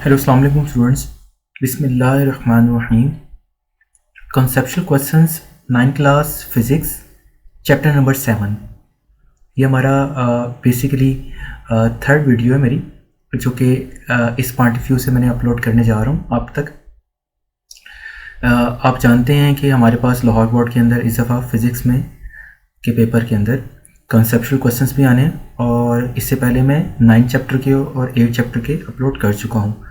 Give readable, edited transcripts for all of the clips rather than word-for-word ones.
Hello अस्सलाम वालेकुम students, बिस्मिल्लाहिर्रहमानिर्रहीम। Conceptual questions 9th class physics chapter number 7। ये हमारा बेसिकली थर्ड वीडियो है मेरी, जो कि इस पॉइंट ऑफ व्यू से मैंने अपलोड करने जा रहा हूँ आप तक। आप जानते हैं कि हमारे पास लाहौर बोर्ड के अंदर इस दफ़ा फ़िज़िक्स में के पेपर के अंदर कॉन्सेप्चुअल क्वेश्चंस भी आने हैं, और इससे पहले मैं 9 चैप्टर के और 8 चैप्टर के अपलोड कर चुका हूँ।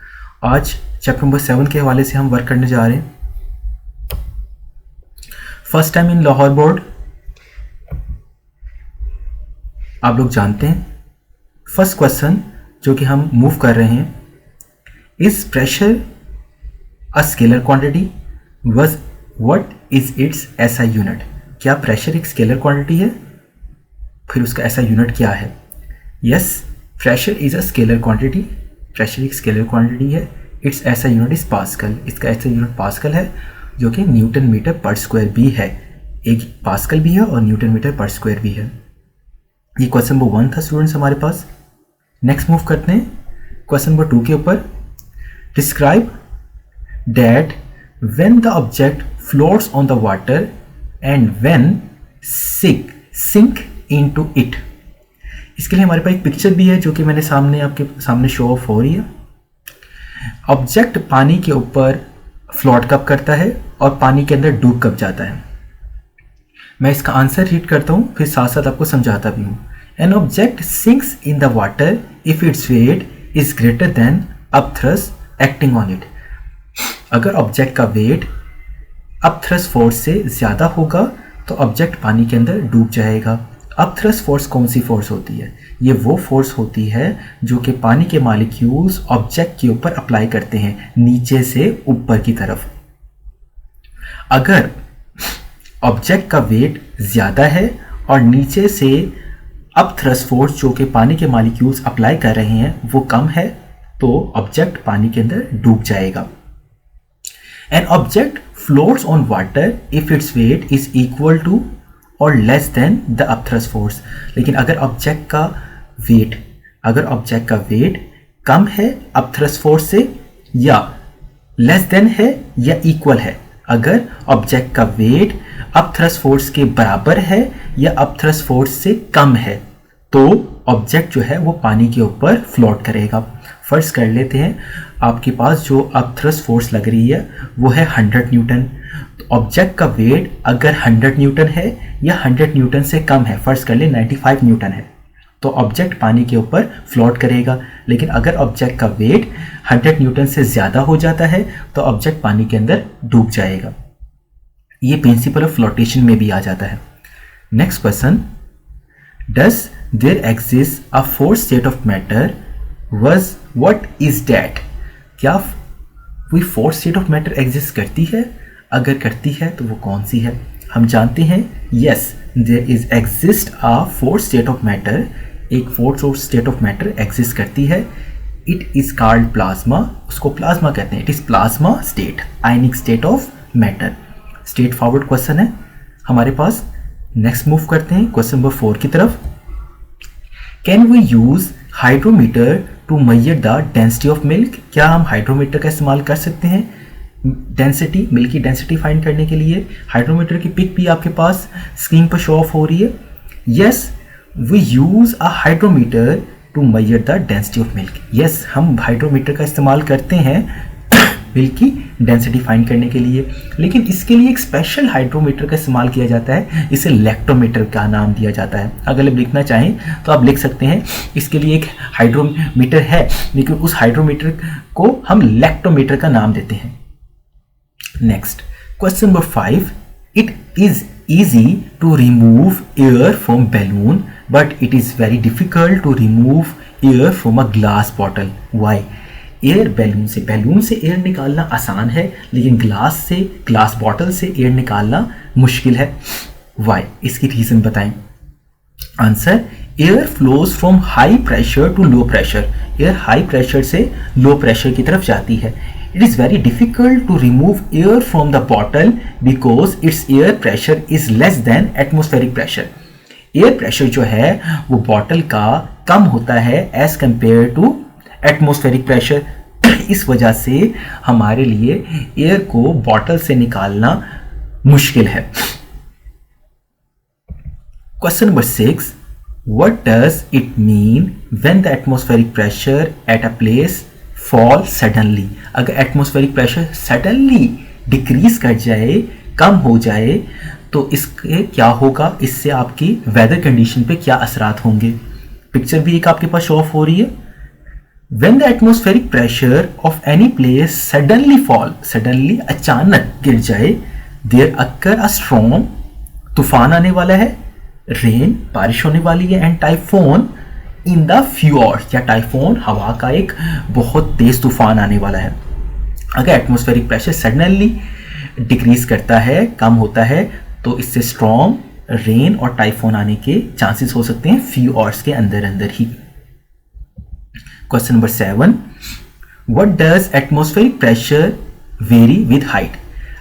आज चैप्टर नंबर 7 के हवाले से हम वर्क करने जा रहे हैं। First time in Lahore board, आप लोग जानते हैं फर्स्ट क्वेश्चन जो कि हम मूव कर रहे हैं, is pressure a scalar quantity, was what is its SI unit. क्या प्रेशर एक स्केलर क्वांटिटी है? फिर उसका एसआई यूनिट क्या है? Yes, pressure is a scalar quantity, pressure एक स्केलर क्वांटिटी है। Its SI unit is pascal, इसका एसआई यूनिट पास्कल है, जो कि न्यूटन मीटर पर स्क्वायर भी है। एक पास्कल भी है और न्यूटन मीटर पर स्क्वायर भी है। ये क्वेश्चन नंबर 1 था स्टूडेंट्स हमारे पास। नेक्स्ट मूव करते हैं क्वेश्चन नंबर 2 के ऊपर। Describe that when the object floats on the water and when sink into it. इसके लिए हमारे पास एक पिक्चर भी है जो कि मैंने आपके सामने शो ऑफ हो रही है। ऑब्जेक्ट पानी के ऊपर फ्लोट कब करता है और पानी के अंदर डूब कब जाता है। मैं इसका आंसर रीड करता हूँ, फिर साथ साथ आपको समझाता भी हूँ। An object sinks in the water if its weight is greater than upthrust acting on it. अगर ऑब्जेक्ट का वेट अपथ्रस्ट फोर्स से ज़्यादा होगा तो ऑब्जेक्ट पानी के अंदर डूब जाएगा। अपथ्रस्ट फोर्स कौन सी फोर्स होती है? ये वो फोर्स होती है जो कि पानी के मॉलिक्यूल्स ऑब्जेक्ट के ऊपर अप्लाई करते हैं नीचे से ऊपर की तरफ। अगर ऑब्जेक्ट का वेट ज़्यादा है और नीचे से अपथ्रस्ट फोर्स जो कि पानी के मॉलिक्यूल्स अप्लाई कर रहे हैं वो कम है, तो ऑब्जेक्ट पानी के अंदर डूब जाएगा। An object floats on water if its weight is equal to और less than the upthrust force. लेकिन अगर ऑब्जेक्ट का वेट कम है अपथ्रस्ट फोर्स से, या लेस देन है या इक्वल है, अगर ऑब्जेक्ट का वेट अपथ्रस्ट फोर्स के बराबर है या अपथ्रस्ट फोर्स से कम है, तो ऑब्जेक्ट जो है वो पानी के ऊपर फ्लोट करेगा। फर्ज कर लेते हैं आपके पास जो अपथ्रस्ट फोर्स लग रही है वो है 100 न्यूटन। ऑब्जेक्ट का वेट अगर 100 न्यूटन है या 100 न्यूटन से कम है, फर्ज कर ले 95 न्यूटन है, तो ऑब्जेक्ट पानी के ऊपर फ्लोट करेगा। लेकिन अगर ऑब्जेक्ट का वेट 100 न्यूटन से ज़्यादा हो जाता है तो ऑब्जेक्ट पानी के अंदर डूब जाएगा। ये प्रिंसिपल ऑफ फ्लोटेशन में भी आ जाता है। Next question, does there exist a fourth state of matter, was what is that. क्या कोई fourth state of matter exist करती है? अगर करती है तो वो कौन सी है? हम जानते हैं yes, there is exist a fourth state of matter. एक fourth state of matter exist करती है। इट इज कॉल्ड प्लाज्मा, उसको प्लाज्मा कहते हैं। It is plasma state, ionic state of matter. Straightforward question है हमारे पास। नेक्स्ट मूव करते हैं क्वेश्चन नंबर 4 की तरफ। Can we use hydrometer to measure the density of milk. क्या हम हाइड्रोमीटर का इस्तेमाल कर सकते हैं डेंसिटी, मिल्क की डेंसिटी फाइंड करने के लिए? हाइड्रोमीटर की पिक भी आपके पास स्क्रीन पर शो ऑफ हो रही है। Yes, we use a hydrometer to measure the density of milk. Yes, हम हाइड्रोमीटर का इस्तेमाल करते हैं मिल्क की डेंसिटी फाइंड करने के लिए। लेकिन इसके लिए एक स्पेशल हाइड्रोमीटर का इस्तेमाल किया जाता है, इसे लैक्टोमीटर का नाम दिया जाता है। अगर आप लिखना चाहें तो आप लिख सकते हैं, इसके लिए एक हाइड्रोमीटर है, लेकिन उस हाइड्रोमीटर को हम लैक्टोमीटर का नाम देते हैं। Next question number 5, it is easy to remove air from balloon but it is very difficult to remove air from a glass bottle. Why? Air balloon से एयर निकालना आसान है, लेकिन ग्लास बॉटल से एयर निकालना मुश्किल है। वाई? इसकी रीज़न बताएं। Answer, air flows from high pressure to low pressure. Air high pressure से लो प्रेशर की तरफ जाती है। It is very difficult to remove air from the bottle because its air pressure is less than atmospheric pressure. Air pressure जो है वो bottle का कम होता है as compare to atmospheric pressure. इस वजह से हमारे लिए एयर को बॉटल से निकालना मुश्किल है। Question number 6, what does it mean when the atmospheric pressure at a place fall suddenly? अगर एटमॉस्फेरिक प्रेशर सडनली डिक्रीज कर जाए, कम हो जाए, तो इसके क्या होगा, इससे आपकी वेदर कंडीशन पे क्या असरात होंगे। पिक्चर भी एक आपके पास शो ऑफ हो रही है। When the atmospheric pressure of any place suddenly fall, suddenly अचानक गिर जाए, there occur a storm, तूफान आने वाला है, रेन बारिश होने वाली है, एंड टाइफोन इन द फ्यूर्स, या टाइफोन हवा का एक बहुत तेज तूफान आने वाला है। अगर एटमॉस्फेरिक प्रेशर सडनली डिक्रीज करता है, कम होता है, तो इससे स्ट्रॉन्ग रेन और टाइफोन आने के चांसेस हो सकते हैं फ्यू आवर्स के अंदर अंदर ही। Question number 7, what does atmospheric pressure vary with height?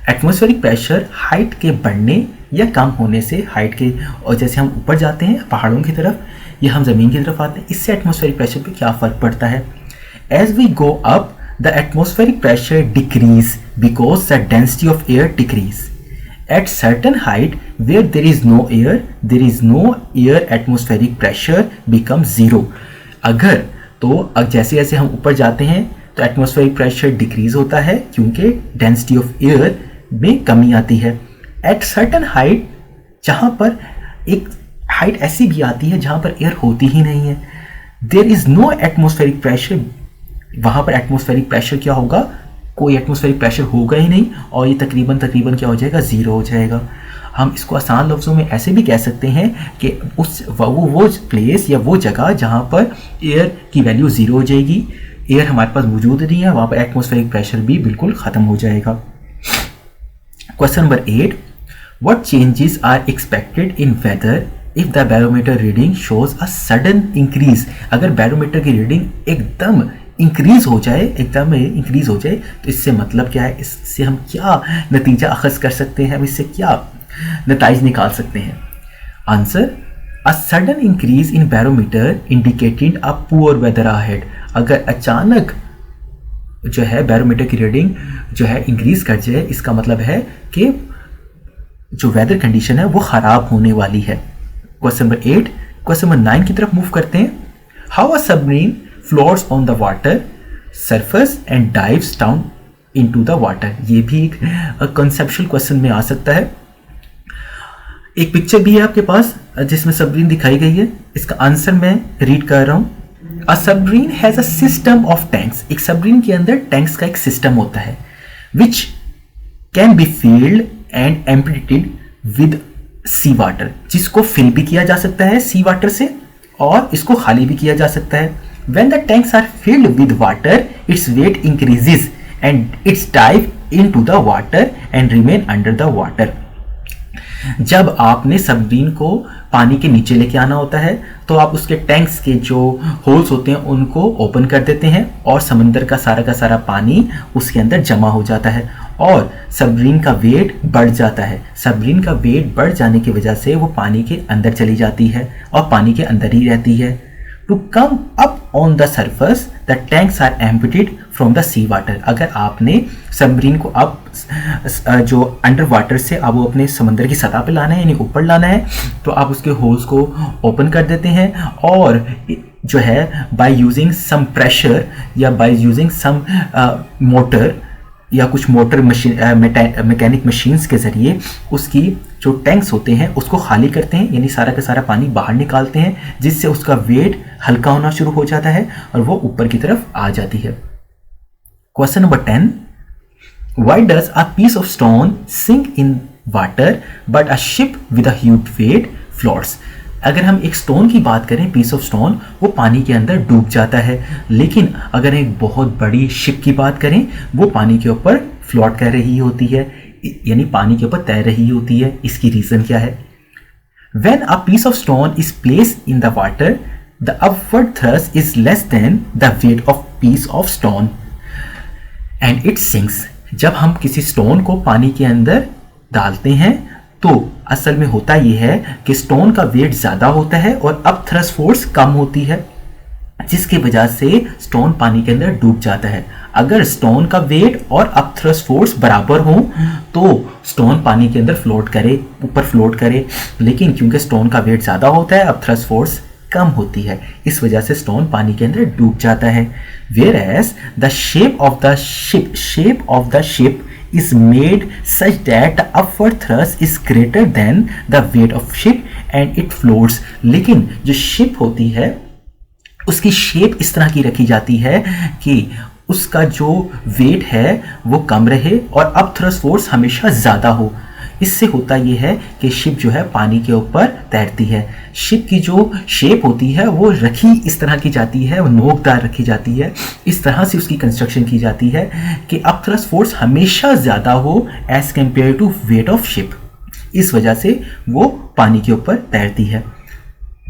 Atmospheric pressure height के बढ़ने या कम होने से, हाइट के, और जैसे हम ऊपर जाते हैं पहाड़ों की तरफ या हम ज़मीन की तरफ आते हैं, इससे एटमॉस्फेरिक प्रेशर पे क्या फ़र्क पड़ता है। As we go up the atmospheric pressure decrease because the density of air decrease. At certain height where there is no air atmospheric pressure become zero. अगर तो जैसे जैसे हम ऊपर जाते हैं तो एटमॉस्फेरिक प्रेशर डिक्रीज होता है क्योंकि डेंसिटी ऑफ एयर में कमी आती है। एट सर्टन हाइट, जहाँ पर एक हाइट ऐसी भी आती है जहाँ पर एयर होती ही नहीं है, there is no atmospheric pressure, वहाँ पर एटमॉस्फेरिक प्रेशर क्या होगा, कोई एटमॉस्फेरिक प्रेशर होगा ही नहीं, और ये तकरीबन क्या हो जाएगा, ज़ीरो हो जाएगा। हम इसको आसान लफ्ज़ों में ऐसे भी कह सकते हैं कि वो प्लेस या वो जगह जहाँ पर एयर की वैल्यू ज़ीरो हो जाएगी, एयर हमारे पास मौजूद नहीं है, वहाँ पर एटमॉस्फेरिक प्रेशर भी बिल्कुल ख़त्म हो जाएगा। Question number 8, what changes are expected in weather if the barometer reading shows a sudden increase? अगर बैरोमीटर की रीडिंग एकदम इंक्रीज हो जाए, तो इससे मतलब क्या है, इससे हम क्या नतीजा अखज़ कर सकते हैं, हम इससे क्या नताइज निकाल सकते हैं। Answer, a sudden increase in barometer indicated a poor weather ahead. अगर अचानक जो है बैरोमीटर की रीडिंग जो है इंक्रीज कर जाए, इसका मतलब है कि जो वेदर कंडीशन है वो ख़राब होने वाली है। क्वेश्चन नंबर 8, क्वेश्चन नंबर 9 की तरफ मूव करते हैं। How a submarine floats on the water surface and dives down into the water. ये भी एक कॉन्सेप्चुअल क्वेश्चन में आ सकता है। एक पिक्चर भी है आपके पास जिसमें सबमरीन दिखाई गई है, इसका आंसर मैं रीड कर रहा हूँ। A submarine has a system of tanks. एक सबमरीन के अंदर टैंक्स का एक सिस्टम होता है which can be filled and emptied with sea water, जिसको फिल भी किया जा सकता है सी वाटर से और इसको खाली भी किया जा सकता है। When the tanks are filled with water its weight increases and its dive into the water and remain under the water. जब आपने सबमरीन को पानी के नीचे लेके आना होता है तो आप उसके टैंक्स के जो होल्स होते हैं उनको ओपन कर देते हैं और समंदर का सारा पानी उसके अंदर जमा हो जाता है और सबमरीन का वेट बढ़ जाता है। सबमरीन का वेट बढ़ जाने की वजह से वो पानी के अंदर चली जाती है और पानी के अंदर ही रहती है। To come up on the surface the tanks are emptied from the sea water. अगर आपने सबमरीन को अब जो अंडर वाटर से अब वो अपने समंदर की सतह पे लाना है यानी ऊपर लाना है तो आप उसके होल्स को ओपन कर देते हैं और जो है बाय यूजिंग सम प्रेशर या बाय यूजिंग सम मोटर या कुछ मोटर मशीन मैकेनिक मशीन्स के ज़रिए उसकी जो टैंक्स होते हैं उसको खाली करते हैं यानी सारा का सारा पानी बाहर निकालते हैं जिससे उसका वेट हल्का होना शुरू हो जाता है और वो ऊपर की तरफ आ जाती है। Question number 10, why does a piece of stone sink in water but a ship with a huge weight floats? अगर हम एक स्टोन की बात करें, पीस ऑफ स्टोन, वो पानी के अंदर डूब जाता है, लेकिन अगर एक बहुत बड़ी शिप की बात करें वो पानी के ऊपर फ्लोट कर रही होती है यानी पानी के ऊपर तैर रही होती है। इसकी रीज़न क्या है? When a piece of stone is placed in the water, the upward thrust is less than the weight of piece of stone and it sinks. जब हम किसी स्टोन को पानी के अंदर डालते हैं तो असल में होता ये है कि स्टोन का वेट ज़्यादा होता है और अप थ्रस्ट फोर्स कम होती है, जिसकी वजह से स्टोन पानी के अंदर डूब जाता है। अगर स्टोन का वेट और अप थ्रस्ट फोर्स बराबर हो तो स्टोन पानी के अंदर फ्लोट करे, ऊपर फ्लोट करे, लेकिन क्योंकि स्टोन का वेट ज़्यादा होता है, अप थ्रस्ट फोर्स कम होती है, इस वजह से स्टोन पानी के अंदर डूब जाता है। Whereas the shape of the ship is made such that the upward thrust is greater than the weight of ship and it floats। लेकिन जो शिप होती है उसकी शेप इस तरह की रखी जाती है कि उसका जो वेट है वो कम रहे और अप थ्रस्ट फोर्स हमेशा ज़्यादा हो। इससे होता ये है कि शिप जो है पानी के ऊपर तैरती है। शिप की जो शेप होती है वो रखी इस तरह की जाती है, वो नोकदार रखी जाती है, इस तरह से उसकी कंस्ट्रक्शन की जाती है कि अप थ्रस्ट फोर्स हमेशा ज़्यादा हो as compared to weight of ship. इस वजह से वो पानी के ऊपर तैरती है।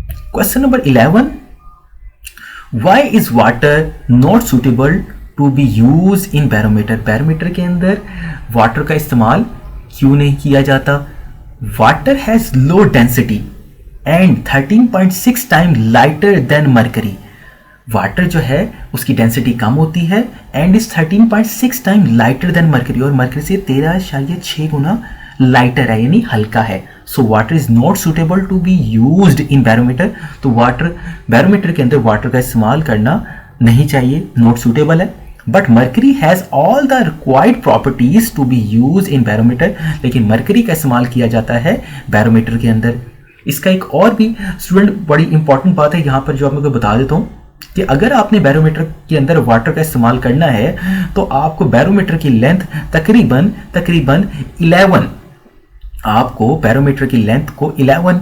Question number 11, why is water not suitable to be use in barometer. Barometer के अंदर वाटर का इस्तेमाल क्यों नहीं किया जाता? Water has low density and 13.6 time lighter than mercury. Water जो है उसकी डेंसिटी कम होती है and is 13.6 time lighter than mercury, और मरकरी से 13.6 गुना लाइटर है, यानी हल्का है। So water is not suitable to be used in barometer. तो वाटर, बैरोमीटर के अंदर वाटर का इस्तेमाल करना नहीं चाहिए, नॉट सुटेबल है। But mercury has all the required properties to be use in barometer. लेकिन मरकरी का इस्तेमाल किया जाता है बैरोमीटर के अंदर। इसका एक और भी स्टूडेंट बड़ी इंपॉर्टेंट बात है यहाँ पर जो आपको बता देता हूँ कि अगर आपने बैरोमीटर के अंदर वाटर का इस्तेमाल करना है तो आपको बैरोमीटर की लेंथ तकरीबन 11, आपको बैरोमीटर की लेंथ को 11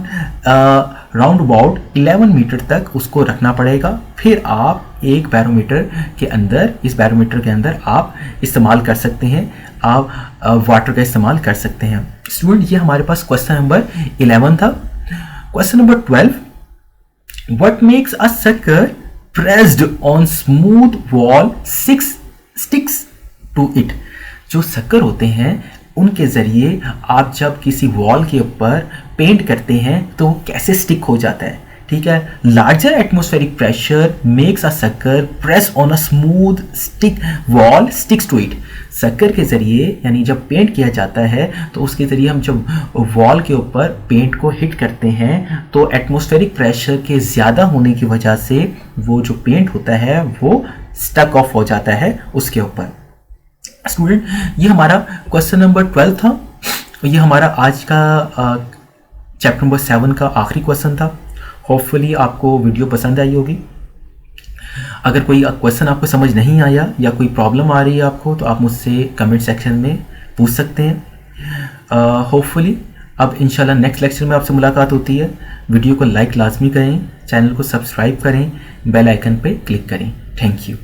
राउंड अबाउट 11 मीटर तक उसको रखना पड़ेगा। फिर आप एक बैरोमीटर के अंदर, इस बैरोमीटर के अंदर आप इस्तेमाल कर सकते हैं, आप वाटर का इस्तेमाल कर सकते हैं। स्टूडेंट, ये हमारे पास क्वेश्चन नंबर 11 था। Question number 12, what makes a sucker pressed on smooth wall 6 sticks to it. जो सकर होते हैं उनके ज़रिए आप जब किसी वॉल के ऊपर पेंट करते हैं तो वो कैसे स्टिक हो जाता है, ठीक है। Larger atmospheric pressure makes a sucker press on a smooth stick wall sticks to it. Sucker के ज़रिए यानी जब पेंट किया जाता है तो उसके ज़रिए हम जब वॉल के ऊपर पेंट को हिट करते हैं तो एटमॉस्फेरिक प्रेशर के ज़्यादा होने की वजह से वो जो पेंट होता है वो स्टक ऑफ हो जाता है उसके ऊपर। स्टूडेंट, ये हमारा क्वेश्चन नंबर 12 था। ये हमारा आज का चैप्टर नंबर 7 का आखिरी क्वेश्चन था। होपफुली आपको वीडियो पसंद आई होगी। अगर कोई क्वेश्चन आपको समझ नहीं आया या कोई प्रॉब्लम आ रही है आपको तो आप मुझसे कमेंट सेक्शन में पूछ सकते हैं। होपफुली अब इंशाल्लाह नेक्स्ट लेक्चर में आपसे मुलाकात होती है। वीडियो को लाइक लाजमी करें, चैनल को सब्सक्राइब करें, बेल आइकन पे क्लिक करें। Thank you.